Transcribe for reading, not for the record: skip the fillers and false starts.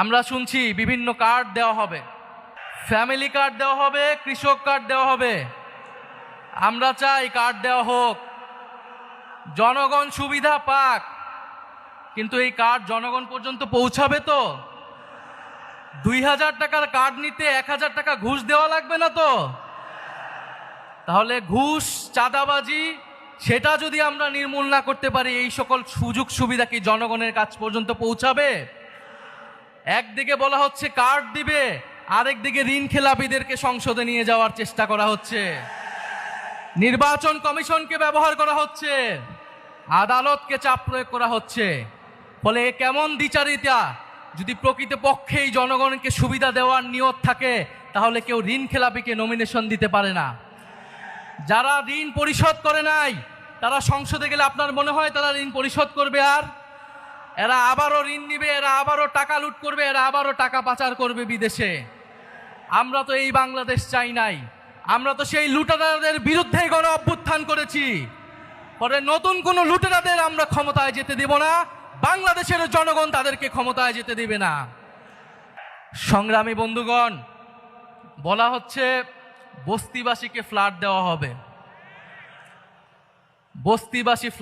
আমরা শুনছি বিভিন্ন কার্ড দেওয়া হবে, ফ্যামিলি কার্ড দেওয়া হবে, কৃষক কার্ড দেওয়া হবে। আমরা চাই কার্ড দেওয়া হোক, জনগণ সুবিধা পাক, কিন্তু এই কার্ড জনগণ পর্যন্ত পৌঁছাবে তো? 2000 টাকার কার্ড নিতে 1000 টাকা ঘুষ দেওয়া লাগবে না তো? তাহলে ঘুষ, চাঁদাবাজি সেটা যদি আমরা নির্মূল না করতে পারি, এই সকল সুযোগ সুবিধা কি জনগণের কাছ পর্যন্ত পৌঁছাবে? একদিকে বলা হচ্ছে কার্ড দিবে, আরেকদিকে ঋণ খেলাপিদেরকে সংসদে নিয়ে যাওয়ার চেষ্টা করা হচ্ছে, নির্বাচন কমিশনকে ব্যবহার করা হচ্ছে, আদালতকে চাপ প্রয়োগ করা হচ্ছে। ফলে কেমন দ্বিচারিতা? যদি প্রকৃতপক্ষেই জনগণকে সুবিধা দেওয়ার নিয়ত থাকে, তাহলে কেউ ঋণ খেলাপিকে নমিনেশন দিতে পারে না। যারা ঋণ পরিশোধ করে নাই, তারা সংসদে গেলে আপনার মনে হয় তারা ঋণ পরিশোধ করবে? আর এরা আবারও ঋণ নিবে, এরা আবারও টাকা লুট করবে, এরা আবারও টাকা পাচার করবে বিদেশে। আমরা তো এই বাংলাদেশ চাই নাই, আমরা তো সেই লুটেরাদের বিরুদ্ধে গণ অভ্যুত্থান করেছি। পরে নতুন কোনো লুটেরাদের আমরা ক্ষমতায় যেতে দেব না, বাংলাদেশের জনগণ তাদেরকে ক্ষমতায় যেতে দেবে না। সংগ্রামী বন্ধুগণ, বলা হচ্ছে বস্তিবাসীকে ফ্ল্যাট দেওয়া হবে। বস্তিবাসী